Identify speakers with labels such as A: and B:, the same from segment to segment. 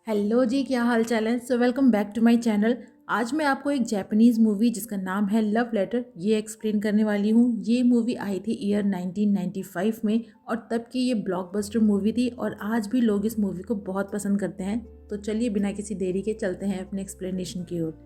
A: Hello जी, क्या हाल चाल है। Welcome back to my channel. आज मैं आपको एक जापानीज़ मूवी जिसका नाम है लव लेटर ये एक्सप्लेन करने वाली हूँ। ये मूवी आई थी ईयर 1995 में और तब की ये ब्लॉकबस्टर मूवी थी और आज भी लोग इस मूवी को बहुत पसंद करते हैं। तो चलिए बिना किसी देरी के चलते हैं अपने एक्सप्लेनेशन की ओर।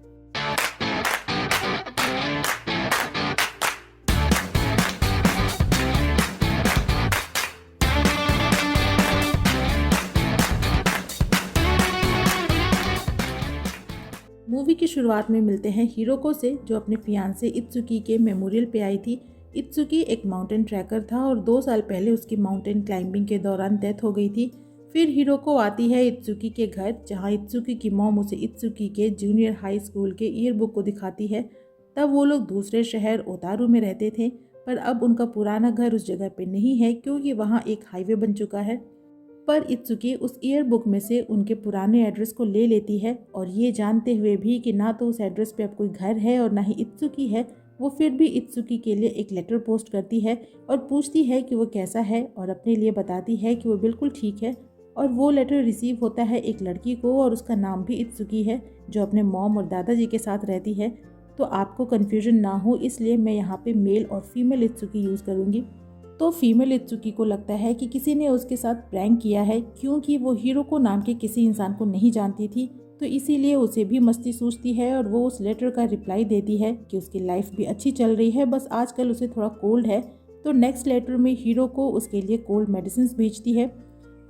A: मूवी की शुरुआत में मिलते हैं हिरोको से, जो अपने फियांसे इत्सुकी के मेमोरियल पे आई थी। इत्सुकी एक माउंटेन ट्रैकर था और 2 साल पहले उसकी माउंटेन क्लाइंबिंग के दौरान डेथ हो गई थी। फिर हिरोको आती है इत्सुकी के घर, जहां इत्सुकी की मॉम उसे इत्सुकी के जूनियर हाई स्कूल के ईयरबुक को दिखाती है। तब वो लोग दूसरे शहर ओतारू में रहते थे, पर अब उनका पुराना घर उस जगह पे नहीं है क्योंकि वहाँ एक हाईवे बन चुका है। पर इत्सुकी उस ईयर बुक में से उनके पुराने एड्रेस को ले लेती है और ये जानते हुए भी कि ना तो उस एड्रेस पे अब कोई घर है और ना ही इत्सुकी है, वो फिर भी इत्सुकी के लिए एक लेटर पोस्ट करती है और पूछती है कि वो कैसा है और अपने लिए बताती है कि वो बिल्कुल ठीक है। और वो लेटर रिसीव होता है एक लड़की को और उसका नाम भी इत्सुकी है, जो अपने मॉम और दादाजी के साथ रहती है। तो आपको कन्फ्यूजन ना हो इसलिए मैं यहाँ पे मेल और फीमेल इत्सुकी यूज़ करूँगी। तो फीमेल इत्सुकी को लगता है कि किसी ने उसके साथ प्रैंक किया है, क्योंकि वो हिरोको नाम के किसी इंसान को नहीं जानती थी। तो इसीलिए उसे भी मस्ती सूझती है और वो उस लेटर का रिप्लाई देती है कि उसकी लाइफ भी अच्छी चल रही है, बस आजकल उसे थोड़ा कोल्ड है। तो नेक्स्ट लेटर में हिरोको उसके लिए कोल्ड मेडिसिन भेजती है।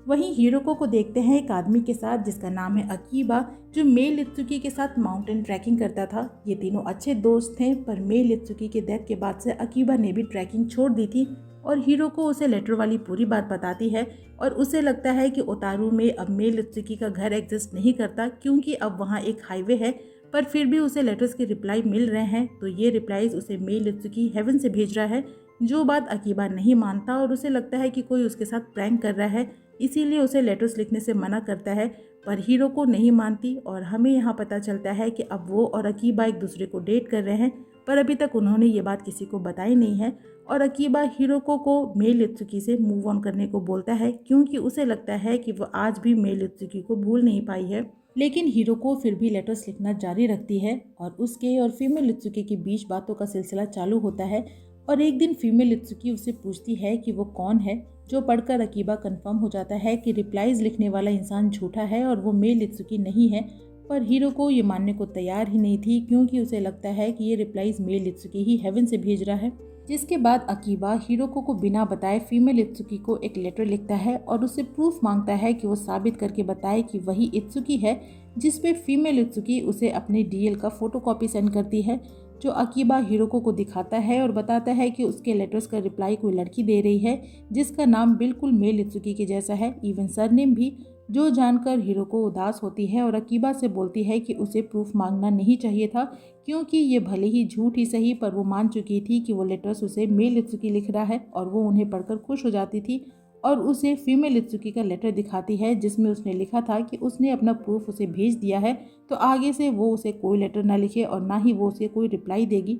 A: वहीं हिरोको को देखते हैं एक आदमी के साथ जिसका नाम है अकीबा, जो मेल इत्सुकी के साथ माउंटेन ट्रैकिंग करता था। ये तीनों अच्छे दोस्त थे, पर मेल इत्सुकी के डेथ के बाद से अकीबा ने भी ट्रैकिंग छोड़ दी थी और हिरोको उसे लेटर वाली पूरी बात बताती है। और उसे लगता है कि ओतारू में अब मेल इत्सुकी का घर एग्जिस्ट नहीं करता, क्योंकि अब वहाँ एक हाईवे है। पर फिर भी उसे लेटर्स के रिप्लाई मिल रहे हैं, तो ये रिप्लाईज उसे मेल इत्सुकी हेवन से भेज रहा है, जो बात अकीबा नहीं मानता और उसे लगता है कि कोई उसके साथ प्रैंक कर रहा है, इसीलिए उसे लेटर्स लिखने से मना करता है। पर हिरोको नहीं मानती और हमें यहाँ पता चलता है कि अब वो और अकीबा एक दूसरे को डेट कर रहे हैं, पर अभी तक उन्होंने ये बात किसी को बताई नहीं है। और अकीबा हिरोको को मेल इत्सुकी से मूव ऑन करने को बोलता है, क्योंकि उसे लगता है कि वो आज भी मेल इत्सुकी को भूल नहीं पाई है। लेकिन हिरोको फिर भी लेटर्स लिखना जारी रखती है और उसके और फीमेल इत्सुकी के बीच बातों का सिलसिला चालू होता है। और एक दिन फीमेल इत्सुकी उससे पूछती है कि वो कौन है, जो पढ़कर अकीबा कंफर्म हो जाता है कि रिप्लाईज लिखने वाला इंसान झूठा है और वो मेल इत्सुकी नहीं है। पर हिरोको ये मानने को तैयार ही नहीं थी, क्योंकि उसे लगता है कि ये रिप्लाईज मेल इत्सुकी ही हेवन से भेज रहा है। जिसके बाद अकीबा हिरोको को बिना बताए फीमेल इत्सुकी को एक लेटर लिखता है और उससे प्रूफ मांगता है कि वो साबित करके बताए कि वही इत्सुकी है, जिसपे फीमेल इत्सुकी उसे अपने डीएल का फोटोकॉपी सेंड करती है, जो अकीबा हिरोको को दिखाता है और बताता है कि उसके लेटर्स का रिप्लाई कोई लड़की दे रही है, जिसका नाम बिल्कुल मेल इत्सुकी के जैसा है, इवन सरनेम भी। जो जानकर हिरोको उदास होती है और अकीबा से बोलती है कि उसे प्रूफ मांगना नहीं चाहिए था, क्योंकि ये भले ही झूठ ही सही, पर वो मान चुकी थी कि वो लेटर्स उसे मेल इत्सुकी लिख रहा है और वो उन्हें पढ़कर खुश हो जाती थी। और उसे फीमेल इत्सुकी का लेटर दिखाती है, जिसमें उसने लिखा था कि उसने अपना प्रूफ उसे भेज दिया है, तो आगे से वो उसे कोई लेटर ना लिखे और ना ही वो उसे कोई रिप्लाई देगी।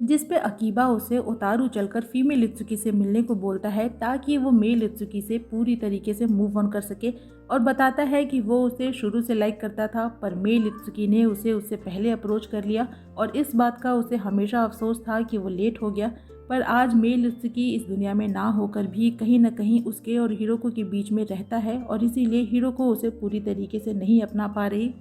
A: जिस पे अकीबा उसे ओतारू चलकर फीमेल इत्सुकी से मिलने को बोलता है, ताकि वो मेल इत्सुकी से पूरी तरीके से मूव ऑन कर सके, और बताता है कि वो उसे शुरू से लाइक करता था, पर मेल इत्सुकी ने उसे उससे पहले अप्रोच कर लिया और इस बात का उसे हमेशा अफसोस था कि वो लेट हो गया। पर आज मेल इत्सुकी इस दुनिया में ना होकर भी कहीं न कहीं उसके और हिरोको के बीच में रहता है और इसीलिए हिरोको उसे पूरी तरीके से नहीं अपना पा रही।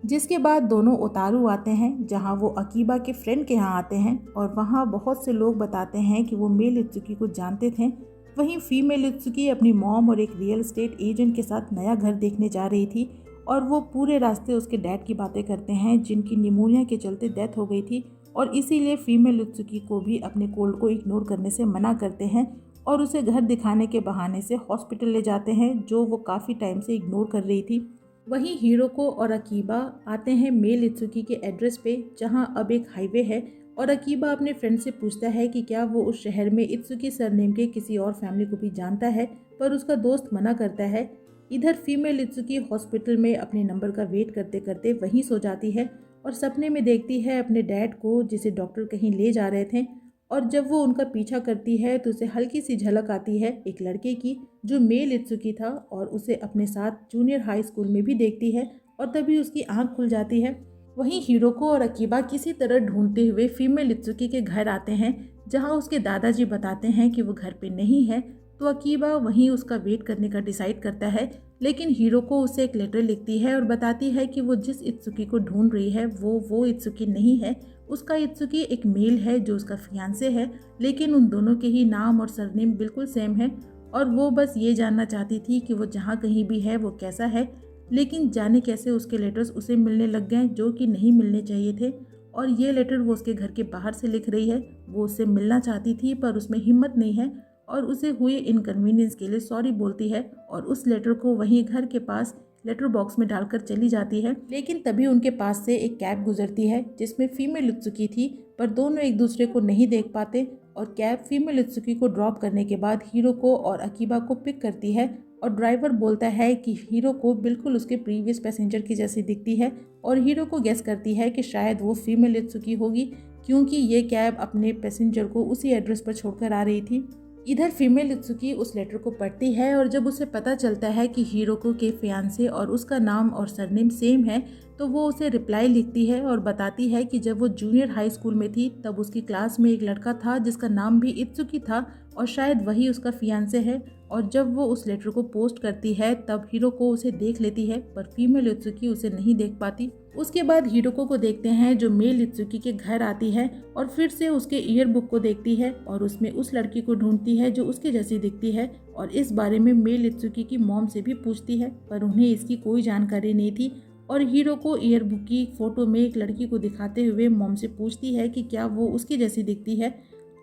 A: जिसके बाद दोनों ओतारू आते हैं, जहां वो अकीबा के फ्रेंड के यहाँ आते हैं और वहां बहुत से लोग बताते हैं कि वो मेल इत्सुकी को जानते थे। वहीं फीमेल इत्सुकी अपनी मॉम और एक रियल एस्टेट एजेंट के साथ नया घर देखने जा रही थी और वो पूरे रास्ते उसके डैड की बातें करते हैं, जिनकी निमोनिया के चलते डेथ हो गई थी, और इसीलिए फीमेल इत्सुकी को भी अपने कोल्ड को इग्नोर करने से मना करते हैं और उसे घर दिखाने के बहाने से हॉस्पिटल ले जाते हैं, जो वो काफ़ी टाइम से इग्नोर कर रही थी। वहीं हिरोको और अकीबा आते हैं मेल इत्सुकी के एड्रेस पे, जहां अब एक हाईवे है, और अकीबा अपने फ्रेंड से पूछता है कि क्या वो उस शहर में इत्सुकी सरनेम के किसी और फैमिली को भी जानता है, पर उसका दोस्त मना करता है। इधर फीमेल इत्सुकी हॉस्पिटल में अपने नंबर का वेट करते करते वहीं सो जाती है और सपने में देखती है अपने डैड को, जिसे डॉक्टर कहीं ले जा रहे थे, और जब वो उनका पीछा करती है तो उसे हल्की सी झलक आती है एक लड़के की जो मेल इत्सुकी था और उसे अपने साथ जूनियर हाई स्कूल में भी देखती है और तभी उसकी आंख खुल जाती है। वहीं हिरोको और अकीबा किसी तरह ढूंढते हुए फीमेल इत्सुकी के घर आते हैं जहां उसके दादाजी बताते हैं कि वो घर पे नहीं है। तो अकीबा वहीं उसका वेट करने का डिसाइड करता है, लेकिन हिरोको उसे एक लेटर लिखती है और बताती है कि वो जिस इत्सुकी को ढूंढ रही है वो इत्सुकी नहीं है। उसका इत्सुकी एक मेल है जो उसका फियांसे है, लेकिन उन दोनों के ही नाम और सरनेम बिल्कुल सेम है और वो बस ये जानना चाहती थी कि वो जहाँ कहीं भी है वो कैसा है। लेकिन जाने कैसे उसके लेटर्स उसे मिलने लग गए जो कि नहीं मिलने चाहिए थे और ये लेटर वो उसके घर के बाहर से लिख रही है। वो उससे मिलना चाहती थी पर उसमें हिम्मत नहीं है और उसे हुए इनकन्वीनियंस के लिए सॉरी बोलती है और उस लेटर को वहीं घर के पास लेटर बॉक्स में डालकर चली जाती है। लेकिन तभी उनके पास से एक कैब गुजरती है जिसमें फीमेल इत्सुकी थी, पर दोनों एक दूसरे को नहीं देख पाते और कैब फीमेल इत्सुकी को ड्रॉप करने के बाद हिरोको और अकीबा को पिक करती है और ड्राइवर बोलता है कि हिरोको बिल्कुल उसके प्रीवियस पैसेंजर की जैसी दिखती है और हिरोको गेस करती है कि शायद वो फीमेल इत्सुकी होगी क्योंकि ये कैब अपने पैसेंजर को उसी एड्रेस पर छोड़कर आ रही थी। इधर फीमेल इत्सुकी उस लेटर को पढ़ती है और जब उसे पता चलता है कि हिरोको के फियांसे और उसका नाम और सरनेम सेम है तो वो उसे रिप्लाई लिखती है और बताती है कि जब वो जूनियर हाई स्कूल में थी तब उसकी क्लास में एक लड़का था जिसका नाम भी इत्सुकी था और शायद वही उसका फियांसे है। और जब वो उस लेटर को पोस्ट करती है तब हिरोको उसे देख लेती है पर फीमेल इत्सुकी उसे नहीं देख पाती। उसके बाद हिरोको को देखते हैं जो मेल इत्सुकी के घर आती है और फिर से उसके ईयर बुक को देखती है और उसमें उस लड़की को ढूंढती है जो उसके जैसी दिखती है और इस बारे में मेल इत्सुकी की मॉम से भी पूछती है पर उन्हें इसकी कोई जानकारी नहीं थी। और हिरोको ईयर बुक की फोटो में एक लड़की को दिखाते हुए मॉम से पूछती है कि क्या वो उसकी जैसी दिखती है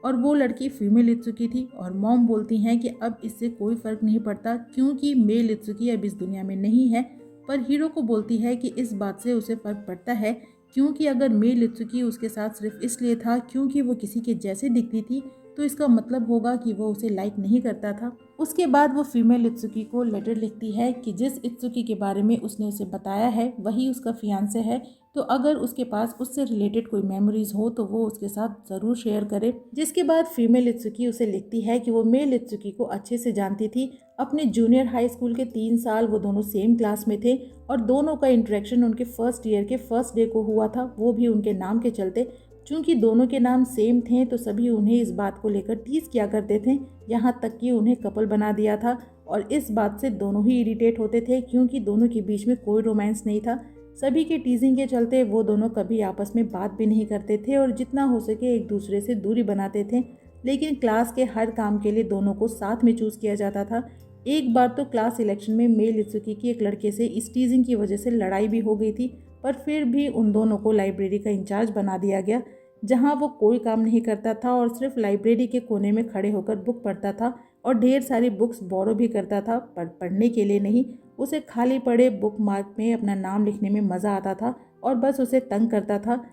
A: और वो लड़की फीमेल इत्सुकी थी और मॉम बोलती हैं कि अब इससे कोई फर्क नहीं पड़ता क्योंकि मेल इत्सुकी अब इस दुनिया में नहीं है। पर हिरोको बोलती है कि इस बात से उसे फर्क पड़ता है क्योंकि अगर मेल इत्सुकी उसके साथ सिर्फ इसलिए था क्योंकि वो किसी के जैसे दिखती थी तो इसका मतलब होगा कि वो उसे लाइक नहीं करता था। उसके बाद वो फीमेल इत्सुकी को लेटर लिखती है कि जिस इत्सुकी के बारे में उसने उसे बताया है वही उसका फियांसे है, तो अगर उसके पास उससे रिलेटेड कोई मेमोरीज हो तो वो उसके साथ ज़रूर शेयर करे। जिसके बाद फीमेल इत्सुकी उसे लिखती है कि वो मेल इत्सुकी को अच्छे से जानती थी। अपने जूनियर हाई स्कूल के 3 साल वो दोनों सेम क्लास में थे और दोनों का इंटरेक्शन उनके फर्स्ट ईयर के फर्स्ट डे को हुआ था, वो भी उनके नाम के चलते। चूँकि दोनों के नाम सेम थे तो सभी उन्हें इस बात को लेकर टीज़ किया करते थे, यहाँ तक कि उन्हें कपल बना दिया था और इस बात से दोनों ही इरिटेट होते थे क्योंकि दोनों के बीच में कोई रोमांस नहीं था। सभी के टीजिंग के चलते वो दोनों कभी आपस में बात भी नहीं करते थे और जितना हो सके एक दूसरे से दूरी बनाते थे। लेकिन क्लास के हर काम के लिए दोनों को साथ में चूज़ किया जाता था। एक बार तो क्लास इलेक्शन में मेल इत्सुकी की एक लड़के से इस टीजिंग की वजह से लड़ाई भी हो गई थी, पर फिर भी उन दोनों को लाइब्रेरी का इंचार्ज बना दिया गया जहां वो कोई काम नहीं करता था और सिर्फ लाइब्रेरी के कोने में खड़े होकर बुक पढ़ता था और ढेर सारी बुक्स बोरो भी करता था, पर पढ़ने के लिए नहीं। उसे खाली पड़े बुक मार्क में अपना नाम लिखने में मज़ा आता था और बस उसे तंग करता था।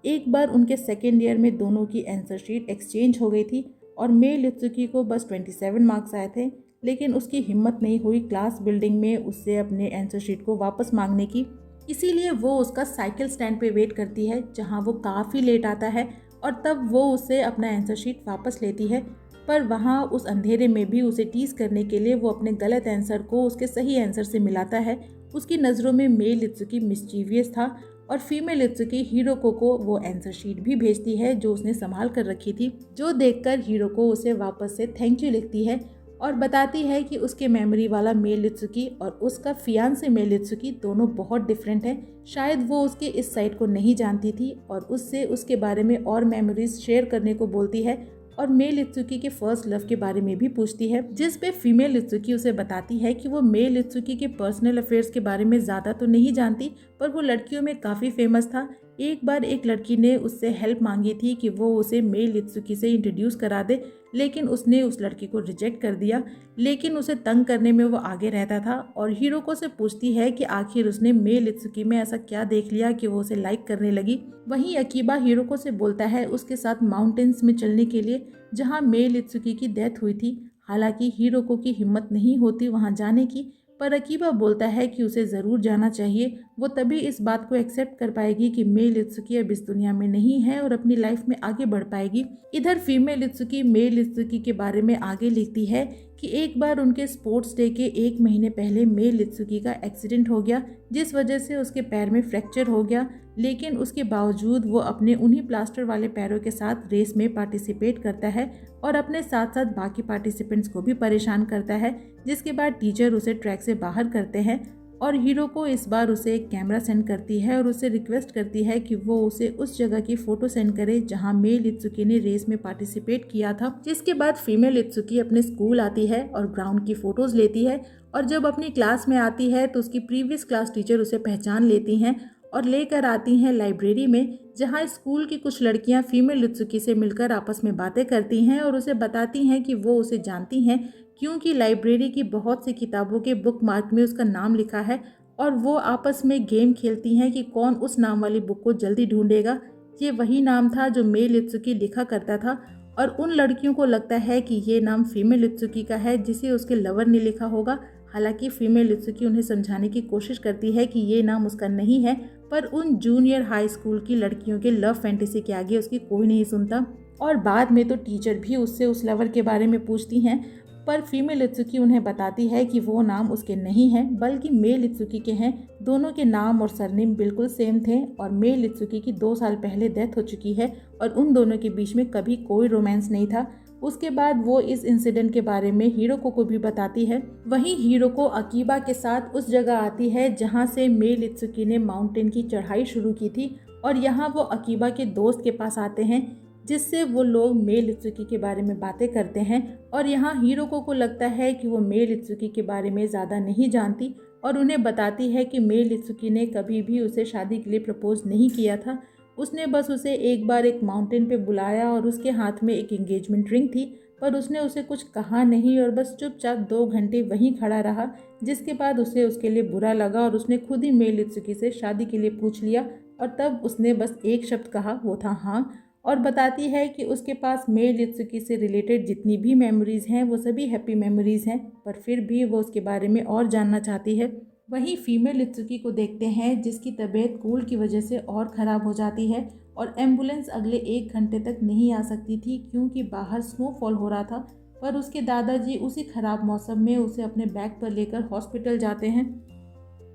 A: एक बार उनके सेकेंड ईयर में दोनों की आंसर शीट एक्सचेंज हो गई थी और मेल इत्सुकी को बस 27 मार्क्स आए थे, लेकिन उसकी हिम्मत नहीं हुई क्लास बिल्डिंग में उससे अपने आंसर शीट को वापस मांगने की। इसीलिए वो उसका साइकिल स्टैंड पे वेट करती है जहाँ वो काफ़ी लेट आता है और तब वो उससे अपना आंसर शीट वापस लेती है। पर वहाँ उस अंधेरे में भी उसे टीज करने के लिए वो अपने गलत आंसर को उसके सही आंसर से मिलाता है। उसकी नज़रों में मेल इत्सुकी मिस्चीवियस था और फीमेल इत्सुकी हिरोको को वो आंसर शीट भी भेजती है जो उसने संभाल कर रखी थी, जो देखकर हिरोको उसे वापस से थैंक यू लिखती है और बताती है कि उसके मेमोरी वाला मेल इत्सुकी और उसका फियांसे मेल इत्सुकी दोनों बहुत डिफरेंट हैं। शायद वो उसके इस साइड को नहीं जानती थी और उससे उसके बारे में और मेमोरीज शेयर करने को बोलती है और मेल इत्सुकी के फर्स्ट लव के बारे में भी पूछती है, जिस पे फीमेल इत्सुकी उसे बताती है कि वो मेल इत्सुकी के पर्सनल अफेयर्स के बारे में ज़्यादा तो नहीं जानती, पर वो लड़कियों में काफ़ी फेमस था। एक बार एक लड़की ने उससे हेल्प मांगी थी कि वो उसे मेल इत्सुकी से इंट्रोड्यूस करा दे, लेकिन उसने उस लड़की को रिजेक्ट कर दिया। लेकिन उसे तंग करने में वो आगे रहता था और हिरोको से पूछती है कि आखिर उसने मेल इत्सुकी में ऐसा क्या देख लिया कि वो उसे लाइक करने लगी। वहीं अकीबा हिरोको से बोलता है उसके साथ माउंटेन्स में चलने के लिए जहाँ मेल इत्सुकी की डेथ हुई थी। हालांकि हिरोको की हिम्मत नहीं होती वहाँ जाने की, पर अकीबा बोलता है कि उसे ज़रूर जाना चाहिए। वो तभी इस बात को एक्सेप्ट कर पाएगी कि मेल इत्सुकी अब इस दुनिया में नहीं है और अपनी लाइफ में आगे बढ़ पाएगी। इधर फीमेल इत्सुकी मेल इत्सुकी के बारे में आगे लिखती है कि एक बार उनके स्पोर्ट्स डे के 1 महीने पहले मेल इत्सुकी का एक्सीडेंट हो गया, जिस वजह से उसके पैर में फ्रैक्चर हो गया। लेकिन उसके बावजूद वो अपने उन्हीं प्लास्टर वाले पैरों के साथ रेस में पार्टिसिपेट करता है और अपने साथ साथ बाकी पार्टिसिपेंट्स को भी परेशान करता है, जिसके बाद टीचर उसे ट्रैक से बाहर करते हैं और हीरो को इस बार उसे एक कैमरा सेंड करती है और उसे रिक्वेस्ट करती है कि वो उसे उस जगह की फ़ोटो सेंड करे जहां मेल इत्सुकी ने रेस में पार्टिसिपेट किया था। जिसके बाद फीमेल इत्सुकी अपने स्कूल आती है और ग्राउंड की फ़ोटोज़ लेती है और जब अपनी क्लास में आती है तो उसकी प्रीवियस क्लास टीचर उसे पहचान लेती हैं और लेकर आती हैं लाइब्रेरी में, जहां स्कूल की कुछ लड़कियां फीमेल इत्सुकी से मिलकर आपस में बातें करती हैं और उसे बताती हैं कि वो उसे जानती हैं क्योंकि लाइब्रेरी की बहुत सी किताबों के बुक मार्क में उसका नाम लिखा है और वो आपस में गेम खेलती हैं कि कौन उस नाम वाली बुक को जल्दी ढूंढेगा। ये वही नाम था जो मेल इत्सुकी लिखा करता था और उन लड़कियों को लगता है कि ये नाम फीमेल इत्सुकी का है जिसे उसके लवर ने लिखा होगा। हालांकि फीमेल इत्सुकी उन्हें समझाने की कोशिश करती है कि ये नाम उसका नहीं है, पर उन जूनियर हाई स्कूल की लड़कियों के लव फैंटेसी के आगे उसकी कोई नहीं सुनता और बाद में तो टीचर भी उससे उस लवर के बारे में पूछती हैं, पर फीमेल इत्सुकी उन्हें बताती है कि वो नाम उसके नहीं हैं बल्कि मेल इत्सुकी के हैं। दोनों के नाम और सरनेम बिल्कुल सेम थे और मेल इत्सुकी की 2 साल पहले डेथ हो चुकी है और उन दोनों के बीच में कभी कोई रोमांस नहीं था। उसके बाद वो इस इंसिडेंट के बारे में हीरोको को भी बताती है। वहीं हीरोको अकीबा के साथ उस जगह आती है जहां से मेल इत्सुकी ने माउंटेन की चढ़ाई शुरू की थी और यहाँ वो अकीबा के दोस्त के पास आते हैं, जिससे वो लोग मेल इत्सुकी के बारे में बातें करते हैं और यहाँ हीरोको को लगता है कि वो मेल इत्सुकी के बारे में ज़्यादा नहीं जानती और उन्हें बताती है कि मेल इत्सुकी ने कभी भी उसे शादी के लिए प्रपोज नहीं किया था। उसने बस उसे एक बार एक माउंटेन पे बुलाया और उसके हाथ में एक एंगेजमेंट रिंग थी, पर उसने उसे कुछ कहा नहीं और बस चुपचाप 2 घंटे वहीं खड़ा रहा, जिसके बाद उसे उसके लिए बुरा लगा और उसने खुद ही मेल इत्सुकी से शादी के लिए पूछ लिया और तब उसने बस एक शब्द कहा, वो था हाँ। और बताती है कि उसके पास मेल इत्सुकी से रिलेटेड जितनी भी मेमोरीज़ हैं वो सभी हैप्पी मेमोरीज़ हैं, पर फिर भी वो उसके बारे में और जानना चाहती है। वहीं फीमेल इत्सुकी को देखते हैं जिसकी तबीयत कोल्ड की वजह से और ख़राब हो जाती है और एम्बुलेंस अगले 1 घंटे तक नहीं आ सकती थी क्योंकि बाहर स्नोफॉल हो रहा था, पर उसके दादाजी उसी ख़राब मौसम में उसे अपने बैग पर लेकर हॉस्पिटल जाते हैं।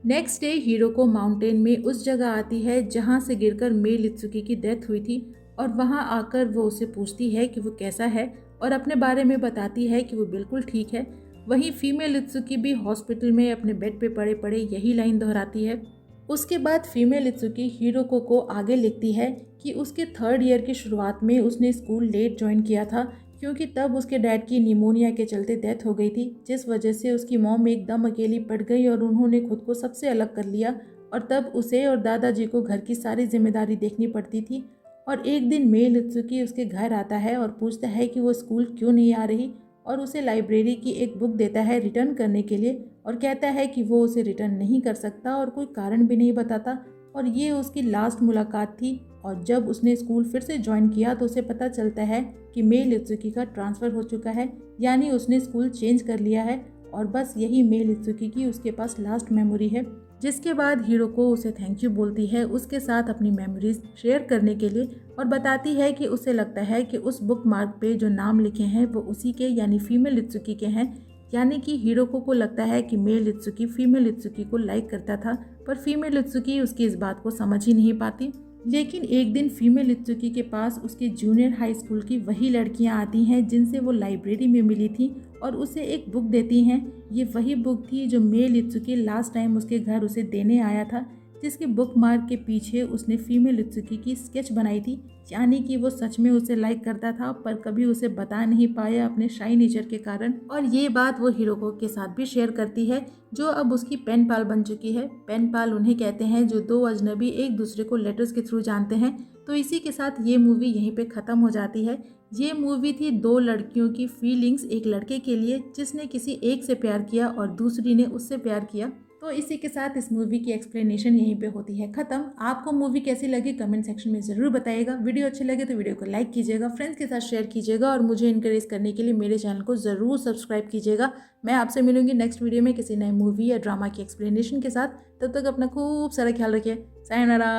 A: नेक्स्ट डे हीरोको माउंटेन में उस जगह आती है जहाँ से गिरकर मेल इत्सुकी की डेथ हुई थी और वहाँ आकर वो उसे पूछती है कि वो कैसा है और अपने बारे में बताती है कि वो बिल्कुल ठीक है। वहीं फीमेल इत्सुकी भी हॉस्पिटल में अपने बेड पे पड़े पड़े यही लाइन दोहराती है। उसके बाद फीमेल इत्सुकी हीरोको को आगे लिखती है कि उसके 3rd ईयर की शुरुआत में उसने स्कूल लेट ज्वाइन किया था क्योंकि तब उसके डैड की निमोनिया के चलते डेथ हो गई थी, जिस वजह से उसकी मॉम एकदम अकेली पड़ गई और उन्होंने खुद को सबसे अलग कर लिया और तब उसे और दादाजी को घर की सारी जिम्मेदारी देखनी पड़ती थी। और एक दिन मेल इत्सुकी उसके घर आता है और पूछता है कि वो स्कूल क्यों नहीं आ रही और उसे लाइब्रेरी की एक बुक देता है रिटर्न करने के लिए और कहता है कि वो उसे रिटर्न नहीं कर सकता और कोई कारण भी नहीं बताता और ये उसकी लास्ट मुलाकात थी। और जब उसने स्कूल फिर से ज्वाइन किया तो उसे पता चलता है कि मेल इत्सुकी का ट्रांसफ़र हो चुका है, यानी उसने स्कूल चेंज कर लिया है और बस यही मेल इत्सुकी की उसके पास लास्ट मेमोरी है। जिसके बाद हीरोको उसे थैंक यू बोलती है उसके साथ अपनी मेमोरीज शेयर करने के लिए और बताती है कि उसे लगता है कि उस बुक मार्क पे जो नाम लिखे हैं वो उसी के यानी फीमेल इत्सुकी के हैं, यानी कि हीरोको को लगता है कि मेल इत्सुकी फीमेल इत्सुकी को लाइक करता था, पर फीमेल इत्सुकी उसकी इस बात को समझ ही नहीं पाती। लेकिन एक दिन फीमेल इत्सुकी के पास उसके जूनियर हाई स्कूल की वही लड़कियां आती हैं जिनसे वो लाइब्रेरी में मिली थी और उसे एक बुक देती हैं। ये वही बुक थी जो मेल इत्सुकी लास्ट टाइम उसके घर उसे देने आया था, जिसके बुक मार्क के पीछे उसने फीमेल इत्सुकी की स्केच बनाई थी, यानी कि वो सच में उसे लाइक करता था पर कभी उसे बता नहीं पाया अपने शाई नेचर के कारण। और ये बात वो हीरोको के साथ भी शेयर करती है जो अब उसकी पेन पाल बन चुकी है। पेन पाल उन्हें कहते हैं जो 2 अजनबी एक दूसरे को लेटर्स के थ्रू जानते हैं। तो इसी के साथ ये मूवी यहीं पे ख़त्म हो जाती है। ये मूवी थी 2 लड़कियों की फीलिंग्स एक लड़के के लिए जिसने किसी एक से प्यार किया और दूसरी ने उससे प्यार किया। तो इसी के साथ इस मूवी की एक्सप्लेनेशन यहीं पे होती है ख़त्म। आपको मूवी कैसी लगी कमेंट सेक्शन में ज़रूर बताइएगा। वीडियो अच्छी लगे तो वीडियो को लाइक कीजिएगा, फ्रेंड्स के साथ शेयर कीजिएगा और मुझे इनकरेज करने के लिए मेरे चैनल को ज़रूर सब्सक्राइब कीजिएगा। मैं आपसे मिलूंगी नेक्स्ट वीडियो में किसी नए मूवी या ड्रामा की एक्सप्लेनेशन के साथ। तब तक अपना खूब सारा ख्याल रखिए। सायोनारा।